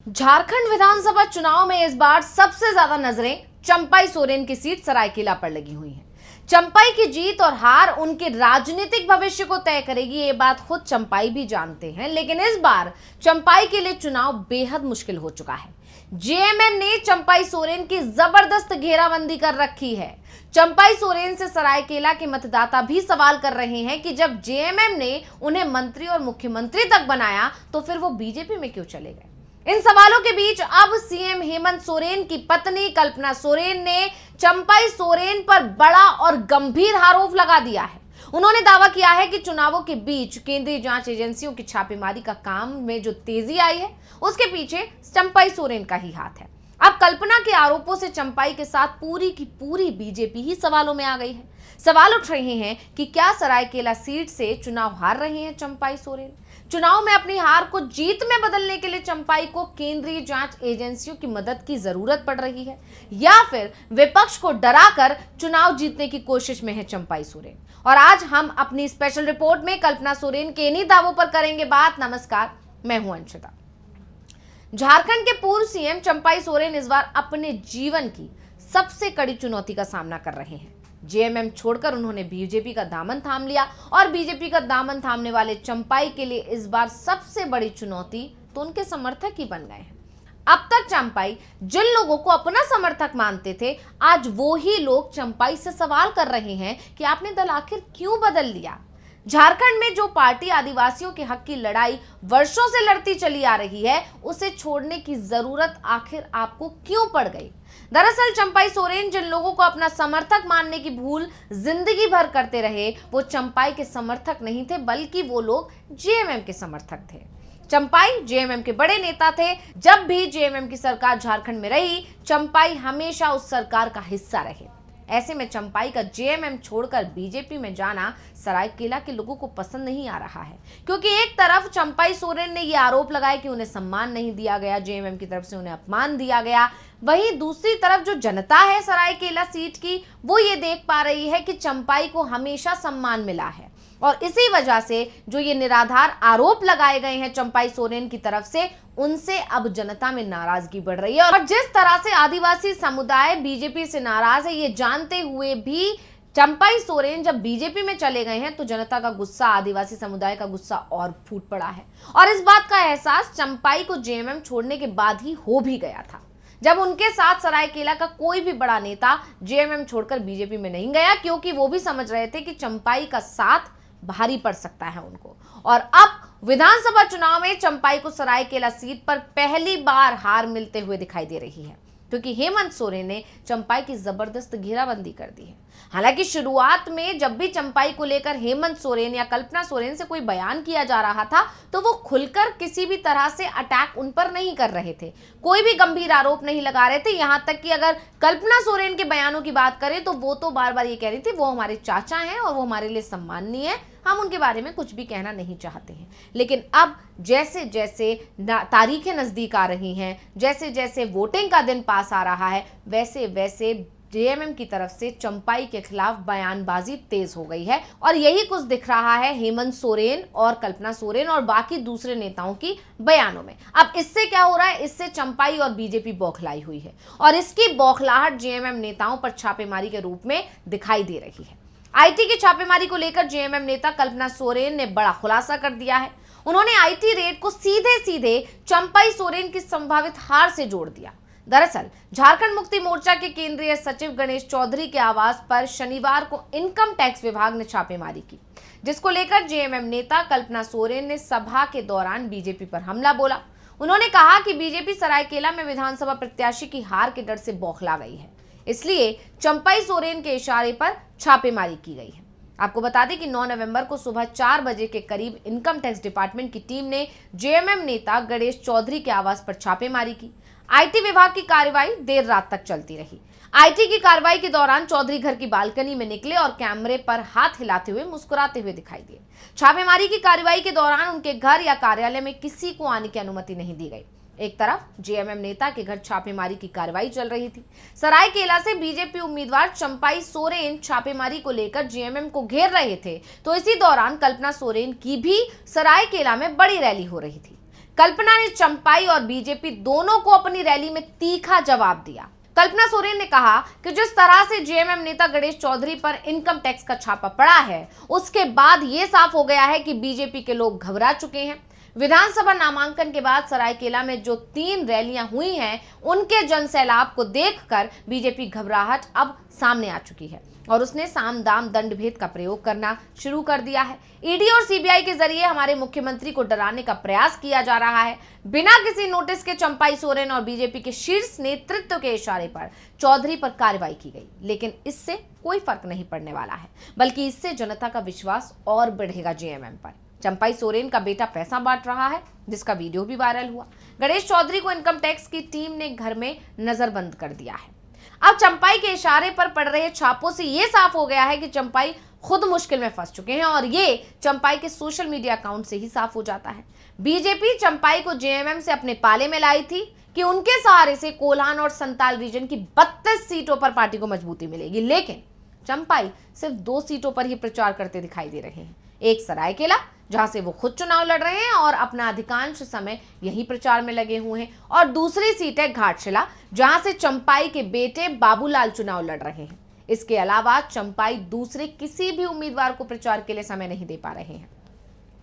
झारखंड विधानसभा चुनाव में इस बार सबसे ज्यादा नजरें चंपाई सोरेन की सीट सरायकेला पर लगी हुई हैं। चंपाई की जीत और हार उनके राजनीतिक भविष्य को तय करेगी, ये बात खुद चंपाई भी जानते हैं। लेकिन इस बार चंपाई के लिए चुनाव बेहद मुश्किल हो चुका है। जेएमएम ने चंपाई सोरेन की जबरदस्त घेराबंदी कर रखी है। चंपाई सोरेन से सरायकेला के मतदाता भी सवाल कर रहे हैं कि जब जेएमएम ने उन्हें मंत्री और मुख्यमंत्री तक बनाया तो फिर वो बीजेपी में क्यों चले गए। इन सवालों के बीच अब सीएम हेमंत सोरेन की पत्नी कल्पना सोरेन ने चंपाई सोरेन पर बड़ा और गंभीर आरोप लगा दिया है। उन्होंने दावा किया है कि चुनावों के बीच केंद्रीय जांच एजेंसियों की छापेमारी का काम में जो तेजी आई है उसके पीछे चंपाई सोरेन का ही हाथ है। अब कल्पना के आरोपों से चंपाई के साथ पूरी की पूरी बीजेपी ही सवालों में आ गई है। सवाल उठ रहे हैं कि क्या सरायकेला सीट से चुनाव हार रहे हैं चंपाई सोरेन। चुनाव में अपनी हार को जीत में बदलने के लिए चंपाई को केंद्रीय जांच एजेंसियों की मदद की जरूरत पड़ रही है, या फिर विपक्ष को डराकर चुनाव जीतने की कोशिश में है चंपाई सोरेन। और आज हम अपनी स्पेशल रिपोर्ट में कल्पना सोरेन के इन्हीं दावों पर करेंगे बात। नमस्कार, मैं हूं अंशिता। झारखंड के पूर्व सीएम चंपाई सोरेन इस बार अपने जीवन की सबसे कड़ी चुनौती का सामना कर रहे हैं। जेएमएम छोड़कर उन्होंने बीजेपी का दामन थाम लिया और बीजेपी का दामन थामने वाले चंपाई के लिए इस बार सबसे बड़ी चुनौती तो उनके समर्थक ही बन गए हैं। अब तक चंपाई जिन लोगों को अपना समर्थक मानते थे, आज वो ही लोग चंपाई से सवाल कर रहे हैं कि आपने दल आखिर क्यों बदल लिया। झारखंड में जो पार्टी आदिवासियों के हक की लड़ाई वर्षों से लड़ती चली आ रही है, उसे छोड़ने की जरूरत आखिर आपको क्यों पड़ गई। दरअसल चंपाई सोरेन जिन लोगों को अपना समर्थक मानने की भूल जिंदगी भर करते रहे, वो चंपाई के समर्थक नहीं थे, बल्कि वो लोग जेएमएम के समर्थक थे। चंपाई जेएमएम के बड़े नेता थे। जब भी जेएमएम की सरकार झारखंड में रही, चंपाई हमेशा उस सरकार का हिस्सा रहे। ऐसे में चंपाई का जेएमएम छोड़कर बीजेपी में जाना सरायकेला के लोगों को पसंद नहीं आ रहा है, क्योंकि एक तरफ चंपाई सोरेन ने यह आरोप लगाया कि उन्हें सम्मान नहीं दिया गया, जेएमएम की तरफ से उन्हें अपमान दिया गया। वहीं दूसरी तरफ जो जनता है सरायकेला सीट की, वो ये देख पा रही है कि चंपाई को हमेशा सम्मान मिला है और इसी वजह से जो ये निराधार आरोप लगाए गए हैं चंपाई सोरेन की तरफ से, उनसे अब जनता में नाराजगी बढ़ रही है। और जिस तरह से आदिवासी समुदाय बीजेपी से नाराज है, ये जानते हुए भी चंपाई सोरेन जब बीजेपी में चले गए हैं तो जनता का गुस्सा, आदिवासी समुदाय का गुस्सा और फूट पड़ा है। और इस बात का एहसास चंपाई को जेएमएम छोड़ने के बाद ही हो भी गया था, जब उनके साथ सरायकेला का कोई भी बड़ा नेता जेएमएम छोड़कर बीजेपी में नहीं गया, क्योंकि वो भी समझ रहे थे कि चंपाई का साथ भारी पड़ सकता है उनको। और अब विधानसभा चुनाव में चंपाई को सरायकेला सीट पर पहली बार हार मिलते हुए दिखाई दे रही है, क्योंकि हेमंत सोरेन ने चंपाई की जबरदस्त घेराबंदी कर दी है। हालांकि शुरुआत में जब भी चंपाई को लेकर हेमंत सोरेन या कल्पना सोरेन से कोई बयान किया जा रहा था, तो वो खुलकर किसी भी तरह से अटैक उन पर नहीं कर रहे थे, कोई भी गंभीर आरोप नहीं लगा रहे थे। यहां तक कि अगर कल्पना सोरेन के बयानों की बात करें तो वो तो बार बार ये कह रही थी वो हमारे चाचा हैं और वो हमारे लिए सम्माननीय है, हम उनके बारे में कुछ भी कहना नहीं चाहते हैं। लेकिन अब जैसे जैसे तारीखें नजदीक आ रही हैं, जैसे जैसे वोटिंग का दिन पास आ रहा है, वैसे वैसे जेएमएम की तरफ से चंपाई के खिलाफ बयानबाजी तेज हो गई है। और यही कुछ दिख रहा है हेमंत सोरेन और कल्पना सोरेन और बाकी दूसरे नेताओं की बयानों में। अब इससे क्या हो रहा है, इससे चंपाई और बीजेपी बौखलाई हुई है और इसकी बौखलाहट जेएमएम नेताओं पर छापेमारी के रूप में दिखाई दे रही है। आईटी की छापेमारी को लेकर जेएमएम नेता कल्पना सोरेन ने बड़ा खुलासा कर दिया है। उन्होंने आईटी रेड को सीधे सीधे चंपाई सोरेन की संभावित हार से जोड़ दिया। दरअसल झारखंड मुक्ति मोर्चा के केंद्रीय सचिव गणेश चौधरी के आवास पर शनिवार को इनकम टैक्स विभाग ने छापेमारी की, जिसको लेकर जेएमएम नेता कल्पना सोरेन ने सभा के दौरान बीजेपी पर हमला बोला। उन्होंने कहा कि बीजेपी सरायकेला में विधानसभा प्रत्याशी की हार के डर से बौखला गई है, इसलिए चंपाई सोरेन के इशारे पर छापेमारी की गई है। आपको बता दें कि 9 नवंबर को सुबह 4 बजे के करीब इनकम टैक्स डिपार्टमेंट की टीम ने जेएमएम नेता गणेश चौधरी के आवास पर छापेमारी की। आईटी विभाग की कार्रवाई देर रात तक चलती रही। आईटी की कार्रवाई के दौरान चौधरी घर की बालकनी में निकले और कैमरे पर हाथ हिलाते हुए मुस्कुराते हुए दिखाई दिए। छापेमारी की कार्रवाई के दौरान उनके घर या कार्यालय में किसी को आने की अनुमति नहीं दी गई। एक तरफ जेएमएम नेता के घर छापेमारी की कार्रवाई चल रही थी, सरायकेला से बीजेपी उम्मीदवार चंपाई सोरेन छापेमारी को लेकर जेएमएम को घेर रहे थे, तो इसी दौरान कल्पना सोरेन की भी सरायकेला में बड़ी रैली हो रही थी। कल्पना ने चंपाई और बीजेपी दोनों को अपनी रैली में तीखा जवाब दिया। कल्पना सोरेन ने कहा कि जिस तरह से जेएमएम नेता गणेश चौधरी पर इनकम टैक्स का छापा पड़ा है, उसके बाद यह साफ हो गया है कि बीजेपी के लोग घबरा चुके हैं। विधानसभा नामांकन के बाद सरायकेला में जो 3 रैलियां हुई हैं, उनके जनसैलाब को देखकर बीजेपी घबराहट अब सामने आ चुकी है और उसने साम दाम दंड भेद का प्रयोग करना शुरू कर दिया है। ईडी और सीबीआई के जरिए हमारे मुख्यमंत्री को डराने का प्रयास किया जा रहा है। बिना किसी नोटिस के चंपाई सोरेन और बीजेपी के शीर्ष नेतृत्व के इशारे पर चौधरी पर कार्रवाई की गई, लेकिन इससे कोई फर्क नहीं पड़ने वाला है, बल्कि इससे जनता का विश्वास और बढ़ेगा जेएमएम पर। चंपाई सोरेन का बेटा पैसा बांट रहा है, जिसका वीडियो भी वायरल हुआ। गणेश चौधरी को इनकम टैक्स की टीम ने घर में नजरबंद कर दिया है। अब चंपाई के इशारे पर पड़ रहे छापों से यह साफ हो गया है कि चंपाई खुद मुश्किल में फंस चुके हैं और ये चंपाई के सोशल मीडिया अकाउंट से ही साफ हो जाता है। बीजेपी चंपाई को जेएमएम से अपने पाले में लाई थी कि उनके सहारे से कोल्हान और संताल रीजन की 32 सीटों पर पार्टी को मजबूती मिलेगी, लेकिन चंपाई सिर्फ 2 सीटों पर ही प्रचार करते दिखाई दे रहे हैं। एक सरायकेला, जहां से वो खुद चुनाव लड़ रहे हैं और अपना अधिकांश समय यही प्रचार में लगे हुए हैं, और दूसरी सीट है घाटशिला, जहां से चंपाई के बेटे बाबूलाल चुनाव लड़ रहे हैं। इसके अलावा चंपाई दूसरे किसी भी उम्मीदवार को प्रचार के लिए समय नहीं दे पा रहे हैं,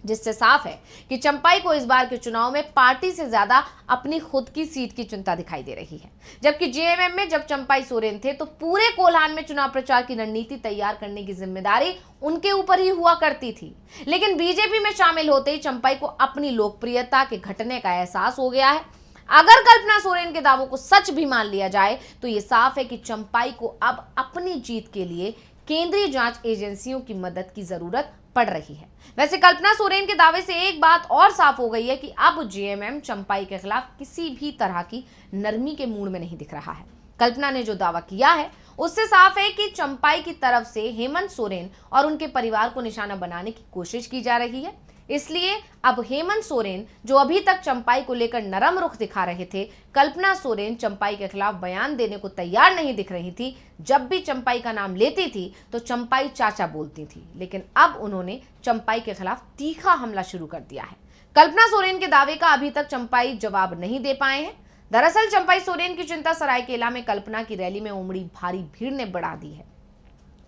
जिससे साफ है कि चंपाई को इस बार के चुनाव में पार्टी से ज्यादा अपनी खुद की सीट की चिंता दिखाई दे रही है। जबकि जेएमएम में जब चंपाई सोरेन थे तो पूरे कोल्हान में चुनाव प्रचार की रणनीति तैयार करने की जिम्मेदारी उनके ऊपर ही हुआ करती थी, लेकिन बीजेपी में शामिल होते ही चंपाई को अपनी लोकप्रियता के घटने का एहसास हो गया है। अगर कल्पना सोरेन के दावों को सच भी मान लिया जाए तो ये साफ है कि चंपाई को अब अपनी जीत के लिए केंद्रीय जांच एजेंसियों की मदद की जरूरत पड़ रही है। वैसे कल्पना सोरेन के दावे से एक बात और साफ हो गई है कि अब जेएमएम चंपाई के खिलाफ किसी भी तरह की नरमी के मूड में नहीं दिख रहा है। कल्पना ने जो दावा किया है उससे साफ है कि चंपाई की तरफ से हेमंत सोरेन और उनके परिवार को निशाना बनाने की कोशिश की जा रही है। इसलिए अब हेमंत सोरेन, जो अभी तक चंपाई को लेकर नरम रुख दिखा रहे थे, कल्पना सोरेन चंपाई के खिलाफ बयान देने को तैयार नहीं दिख रही थी। जब भी चंपाई का नाम लेती थी तो चंपाई चाचा बोलती थी, लेकिन अब उन्होंने चंपाई के खिलाफ तीखा हमला शुरू कर दिया है। कल्पना सोरेन के दावे का अभी तक चंपाई जवाब नहीं दे पाए हैं। दरअसल चंपाई सोरेन की चिंता सरायकेला में कल्पना की रैली में उमड़ी भारी भीड़ ने बढ़ा दी है,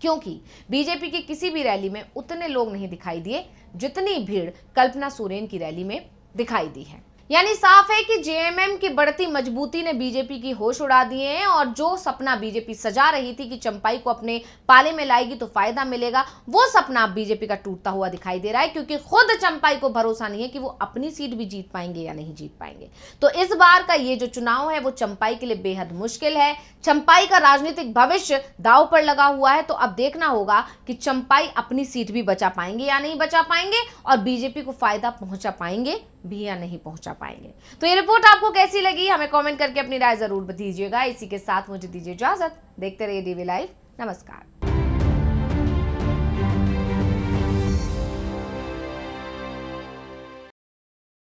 क्योंकि बीजेपी की किसी भी रैली में उतने लोग नहीं दिखाई दिए जितनी भीड़ कल्पना सोरेन की रैली में दिखाई दी है। यानी साफ है कि जेएमएम की बढ़ती मजबूती ने बीजेपी की होश उड़ा दिए हैं और जो सपना बीजेपी सजा रही थी कि चंपाई को अपने पाले में लाएगी तो फायदा मिलेगा, वो सपना अब बीजेपी का टूटता हुआ दिखाई दे रहा है, क्योंकि खुद चंपाई को भरोसा नहीं है कि वो अपनी सीट भी जीत पाएंगे या नहीं जीत पाएंगे। तो इस बार का ये जो चुनाव है वो चंपाई के लिए बेहद मुश्किल है। चंपाई का राजनीतिक भविष्य दांव पर लगा हुआ है। तो अब देखना होगा कि चंपाई अपनी सीट भी बचा पाएंगे या नहीं बचा पाएंगे, और बीजेपी को फायदा पहुंचा पाएंगे भी या नहीं पहुंचा पाएंगे। तो ये रिपोर्ट आपको कैसी लगी, हमें कमेंट करके अपनी राय जरूर दीजिएगा। इसी के साथ मुझे दीजिए इजाजत। देखते रहिए डीवी लाइव। नमस्कार।